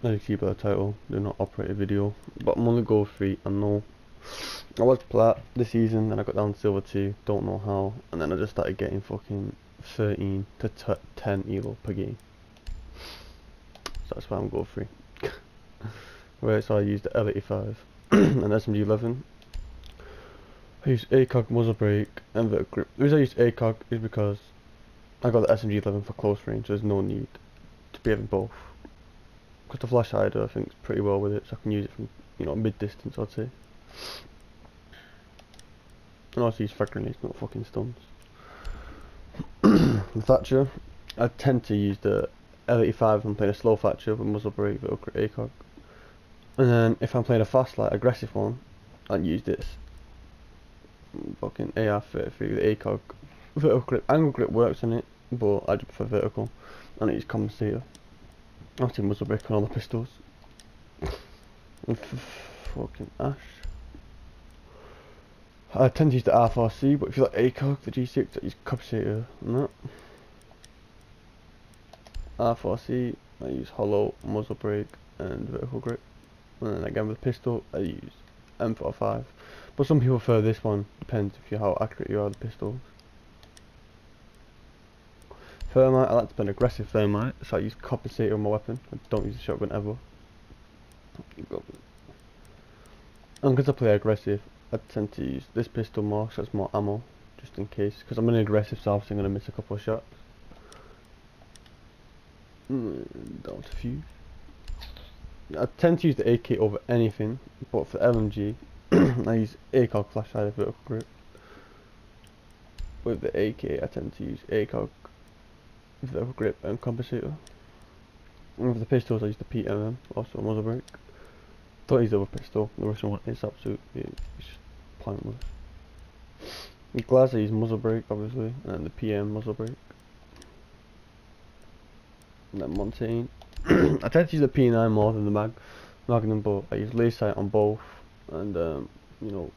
As you see by the title, do not operate a video. But I'm only gold 3. I know I was plat this season, and I got down to silver 2. Don't know how, and then I just started getting fucking 13 to 10 elo per game. So that's why I'm gold 3. Right, so I used the L85 and SMG 11. I used ACOG, muzzle brake, and vertical grip. The reason I used ACOG is because I got the SMG 11 for close range, so there's no need to be having both. Because the flash hider I think is pretty well with it, so I can use it from, you know, mid distance I'd say. And also use frag grenades, not fucking stuns. The Thatcher, I tend to use the L85 if I'm playing a slow Thatcher with muzzle brake, vertical grip, ACOG. And then if I'm playing a fast light, aggressive one, I'd use this. Fucking AR-33 with ACOG. Vertical grip, angle grip works on it, but I just prefer vertical. And I use compensator. Obviously muzzle brake on all the pistols. And fucking Ash. I tend to use the R4C, but if you like ACOG, the G6, I use compensator and that. R4C, I use hollow, muzzle brake, and vertical grip. And then again with pistol, I use M45. But some people prefer this one, depends if you how accurate you are with the pistols. Thermite, I like to play an aggressive thermite, so I use compensator on my weapon. I don't use the shotgun ever. And because I play aggressive, I tend to use this pistol more, so it's more ammo, just in case. Because I'm an aggressive, so obviously I'm going to miss a couple of shots. Down to few. I tend to use the AK over anything, but for LMG, I use ACOG flash hider vertical grip. With the AK, I tend to use ACOG vertical grip and compensator. And with the pistols, I use the PMM, also muzzle brake. Don't use the other pistol, the Russian one is absolutely it's pointless. With glass, I use muzzle brake, obviously, and then the PM muzzle brake. And then Montaigne. I tend to use the P9 more than the Magnum, but I use laser sight on both, and you know,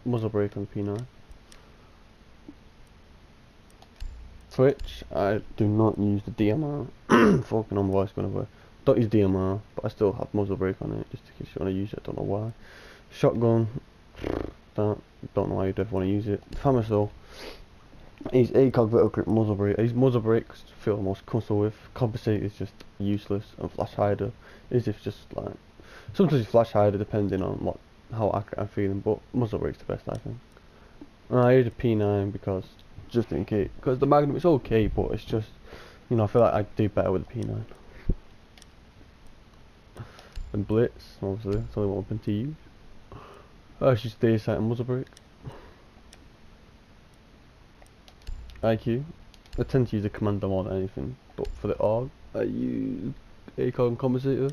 muzzle brake on P9. Twitch, I do not use the DMR. Fucking on voice going away. Don't use DMR, but I still have muzzle brake on it, just in case you want to use it. I don't know why. Shotgun, don't know why you'd ever want to use it. Hammers though, I use ACOG vertical grip muzzle brake. I use muzzle brake because I feel the most comfortable with. Compensate is just useless, and flash hider is if just like sometimes you flash hider depending on how accurate I'm feeling, but muzzle brake's the best I think. And I use a P9 because just in case, because the Magnum is okay, but it's just, you know, I feel like I do better with the P9. And Blitz, obviously, it's only one weapon to use. I just laser sight and muzzle brake. IQ, I tend to use the Commando more than anything, but for the AUG, I use ACOG and compensator.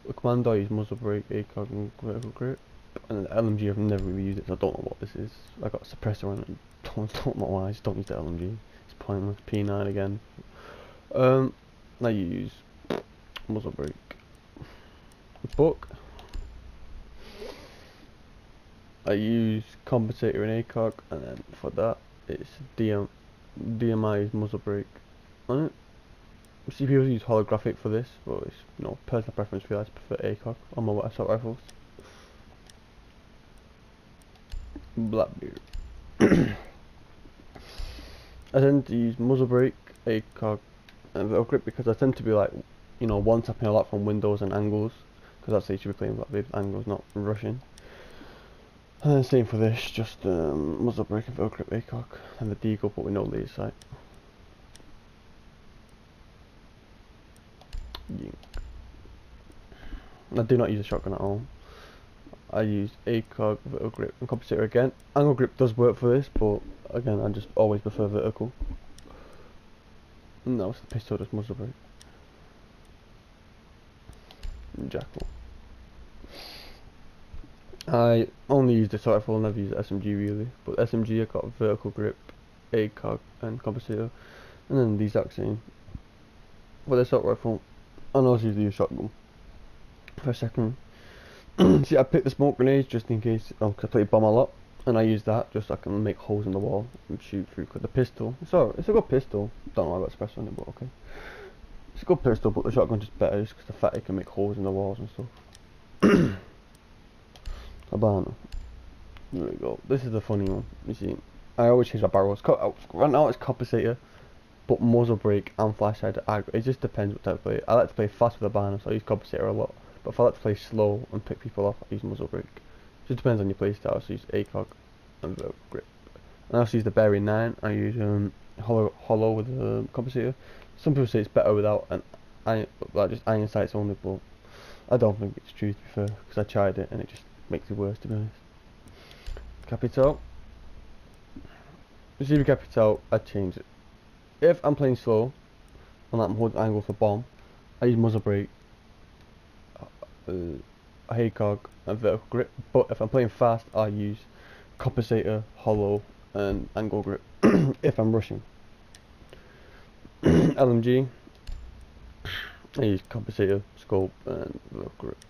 The Commando, I use muzzle brake, ACOG and vertical grip. And the LMG, I've never really used it, so I don't know what this is. I got a suppressor on it, don't know why, I just don't use the LMG. It's pointless. P9 again. I use muzzle brake. Book, I use compensator and ACOG, and then for that it's DMI is muzzle brake on it. See people use holographic for this, but it's, you know, personal preference for you. I prefer ACOG on my assault rifles. Blackbeard. I tend to use muzzle brake, ACOG, and vertical grip because I tend to be like, you know, one tapping a lot from windows and angles, because that's how you should be playing Blackbeard, angles, not rushing. And then same for this, just muzzle brake and vertical grip, ACOG, and the deagle, but with no laser sight. Yink. I do not use a shotgun at all. I use ACOG, vertical grip, and compensator again. Angle grip does work for this, but again, I just always prefer vertical. And that was the pistol, just muzzle brake. And Jackal. I only use the assault rifle, never use the SMG really. But SMG, I got vertical grip, ACOG, and compensator, and then the exact same. For the assault rifle, and also use the shotgun. For a second. See, I picked the smoke grenades just in case, cause I play bomb a lot, and I use that just so I can make holes in the wall and shoot through. Cause the pistol, it's a good pistol. Don't know why I got suppressor on it, but okay. It's good pistol, but the shotgun's just better just because the fact it can make holes in the walls and stuff. Habana. There we go. This is the funny one. You see, I always change my barrels. Right now it's compensator, but muzzle brake and flash side aggro. It just depends what type of play. I like to play fast with a banner, so I use compensator a lot. But if I like to play slow and pick people off, I use muzzle brake. It just depends on your playstyle. So I use ACOG and vertical grip. And I also use the Berry 9. I use hollow with the compensator. Some people say it's better without an iron, like just iron sights only, but I don't think it's true to be fair, because I tried it and it just makes it worse to be honest. Capital. Receiver capital, I change it. If I'm playing slow and I'm holding angle for bomb, I use muzzle brake, ACOG and vertical grip. But if I'm playing fast, I use compensator, hollow and angle grip if I'm rushing. LMG, I use compensator, scope and vertical grip.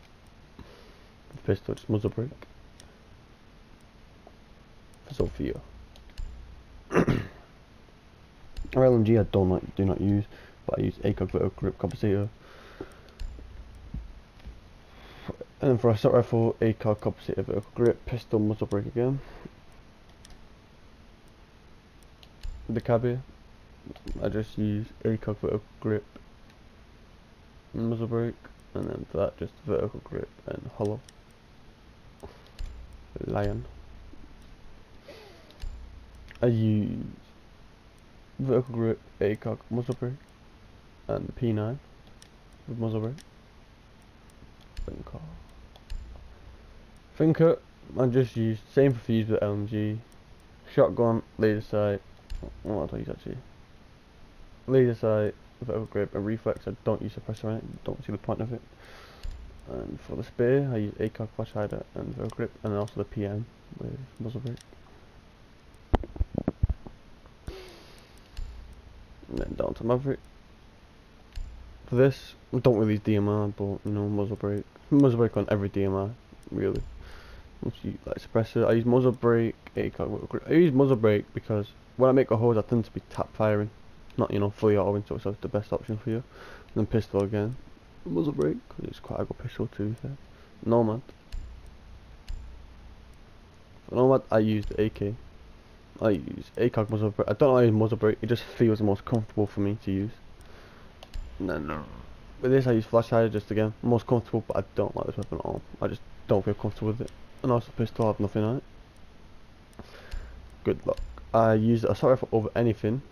For pistol, just muzzle brake. For Sophia. Or LMG I do not use, but I use ACOG vertical grip compensator. And then for assault rifle, ACOG compensator vertical grip, pistol muzzle brake again. The cabby, I just use ACOG vertical grip, muzzle brake, and then for that just vertical grip and hollow. Lion. I use vertical grip, ACOG, muzzle brake, and the P9 with muzzle brake. Thinker, I just use same for fuse with LMG, shotgun, laser sight. What do I use actually? Laser sight, vertical grip, and reflex. I don't use suppressor on it. Don't see the point of it. And for the spear, I use ACOG, flash hider, and vertical grip, and then also the PM with muzzle brake. And then down to Maverick. For this, I don't really use DMR, but you know, muzzle brake. Muzzle brake on every DMR, really. Once you like suppressor, I use muzzle brake, ACOG. I use muzzle brake because when I make a hose, I tend to be tap firing, not fully autoing, so it's the best option for you. And then pistol again, muzzle brake, because it's quite a good pistol too. Nomad. For Nomad, I use the AK. I use ACOG muzzle brake. I don't know how to use muzzle brake. It just feels the most comfortable for me to use. And then with this, I use flash hider just again, most comfortable, but I don't like this weapon at all. I just don't feel comfortable with it. And also pistol, I have nothing on it. Good luck. I use the assault rifle over anything.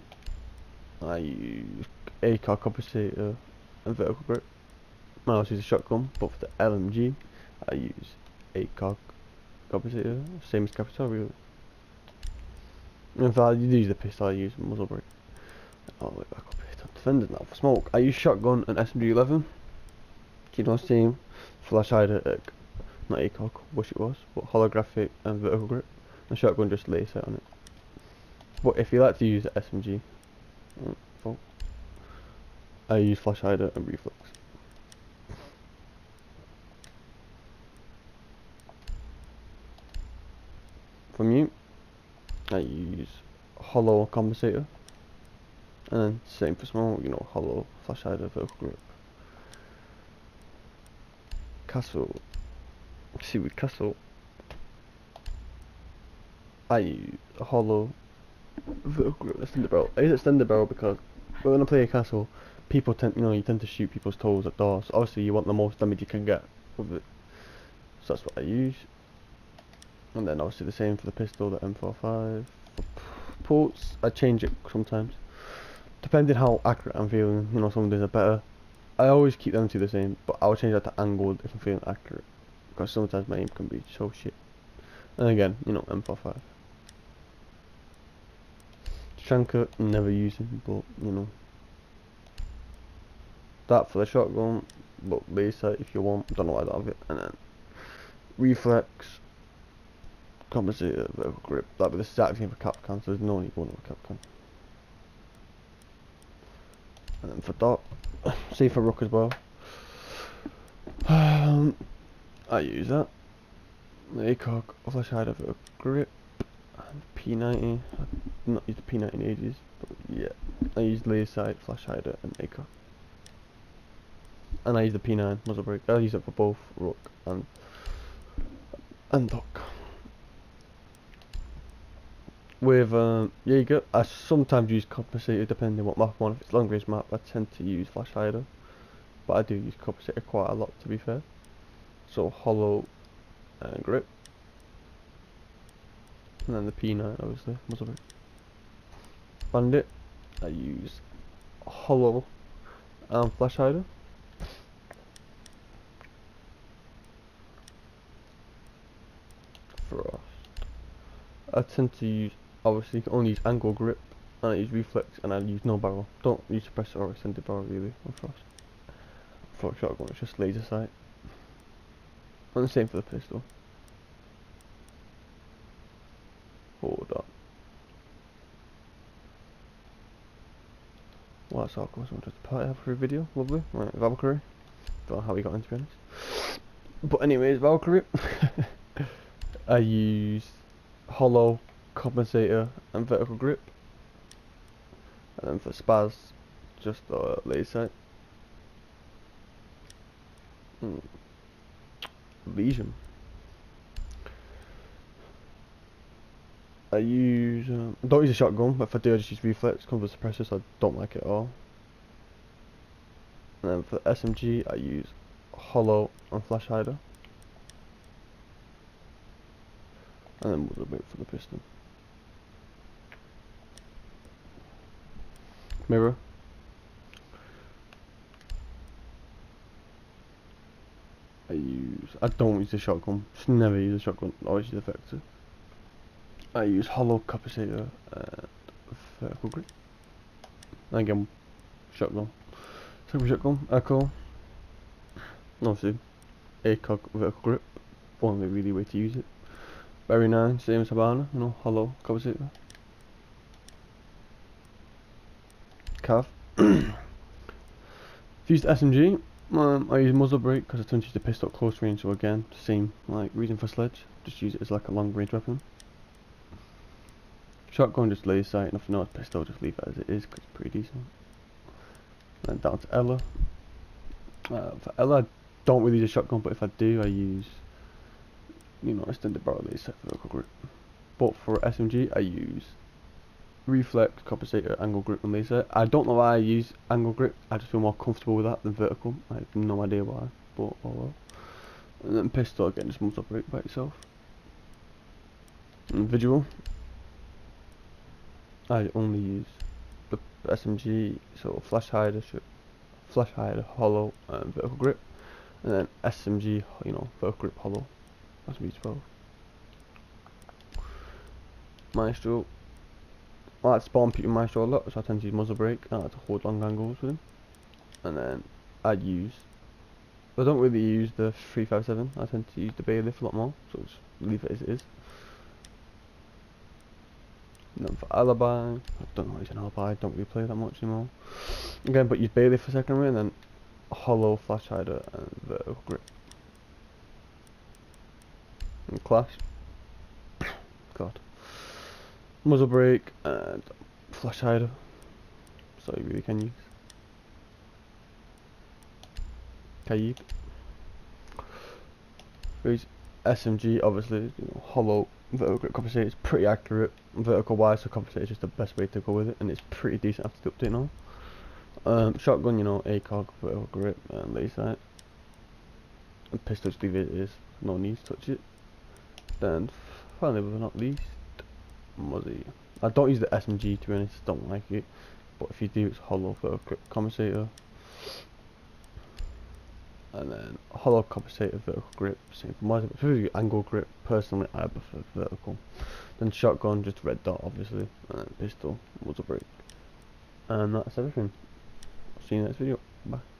I use ACOG compensator and vertical grip. I also use a shotgun, but for the LMG, I use ACOG compensator, same as capital really. And if I use the pistol, I use muzzle brake. Oh, wait, back up here. Defenders now for smoke. I use shotgun and SMG11. Keep on steam. Flash hider, not ACOG, wish it was, but holographic and vertical grip. And shotgun just lays out on it. But if you like to use the SMG, I use flash hider and reflex. From you, I use hollow compensator. And then same for smoke, hollow, flash hider, vertical grip. Castle. See with castle, I use a hollow, vertical grip, extended barrel. I use extended barrel because when I play a castle, people tend, you tend to shoot people's toes at doors. So obviously, you want the most damage you can get with it. So that's what I use. And then obviously the same for the pistol, the M45. For ports, I change it sometimes. Depending how accurate I'm feeling, some days are better. I always keep them to the same, but I'll change that to angled if I'm feeling accurate. Because sometimes my aim can be so shit. And again, M45. Shanker, never using, but that for the shotgun, but laser if you want, don't know why I don't have it. And then reflex, compensator, vertical grip. That'd be the exact same for Capcan, so there's no need going over Capcan. And then for dot, same for Rook as well. I use that. ACOG, flash hider, vertical grip, and P90. I've not used the P90 in ages, but yeah. I use laser sight, flash hider, and ACOG. and I use the P9 muzzle brake. I use it for both rook and duck. With Jaeger, I sometimes use compensator depending on what map I'm on. If it's long range map, I tend to use flash hider, but I do use compensator quite a lot, to be fair. So hollow and grip, and then the P9 obviously muzzle brake. Bandit, I use hollow and flash hider. Frost, I tend to use, obviously, only use angle grip, and I use reflex, and I use no barrel. Don't use suppressor or extended barrel really on Frost. For a shotgun, it's just laser sight. And the same for the pistol. Hold up. Well, that's all goes on to the party Valkyrie video. Lovely. Right, Valkyrie. Don't know how we got in, to be honest. But anyways, Valkyrie. I use hollow, compensator, and vertical grip. And then for spaz, just laser sight. Legion. I use, don't use a shotgun, but if I do, I just use reflex. Comes with suppressor, so I don't like it at all. And then for the SMG, I use hollow and flash hider. And then we'll wait for the piston. Mirror. I don't use a shotgun. Just never use a shotgun. Always use the vector. I use hollow, compensator, and vertical grip. And again, shotgun. Second shotgun, echo. Obviously, ACOG vertical grip. Only really way to use it. Very nice, same as Habana, you know, hollow, compensator. Cav. If you use SMG, I use muzzle brake because I tend to use the pistol at close range, so again, same like reason for sledge, just use it as like a long range weapon. Shotgun, just laser sight, nothing else. Pistol, just leave it as it is because it's pretty decent. And then down to Ella. For Ella, I don't really use a shotgun, but if I do, I use, you know, extended barrel laser sight for vertical grip. But for SMG, I use reflex, compensator, angle grip, and laser. I don't know why I use angle grip. I just feel more comfortable with that than vertical. I have no idea why, but oh well. And then pistol, again, just muzzle brake by itself. And visual, I only use the SMG, so flash hider, hollow, and vertical grip, and then SMG, you know, vertical grip, hollow. That's me 12. Maestro, I like to spawn people Maestro a lot, so I tend to use muzzle brake. I like to hold long angles with him, and then I don't really use the 357. I tend to use the bailiff a lot more, so just leave it as it is. And then for alibi, I don't know how to use an alibi, I don't really play that much anymore. Again, but use bailiff for secondary, and then hollow, flash hider, and vertical grip. And clash. God. Muzzle brake and flash hider. So you really can use. Kaib. SMG, obviously, you know, hollow, vertical grip, compensator is pretty accurate. Vertical wise, so compensator is just the best way to go with it, and it's pretty decent after the update now. Shotgun, you know, ACOG, vertical grip, and laser sight. And pistol, just leave it as it is, no need to touch it. Then, finally but not least, Muzzy. I don't use the SMG, to be honest, don't like it. But if you do, it's hollow, vertical grip, compensator. And then hollow, compensator, vertical grip, same for Muzzy. But if you angle grip, personally I prefer vertical. Then shotgun, just red dot obviously, and then pistol, muzzle brake. And that's everything. I'll see you in the next video. Bye.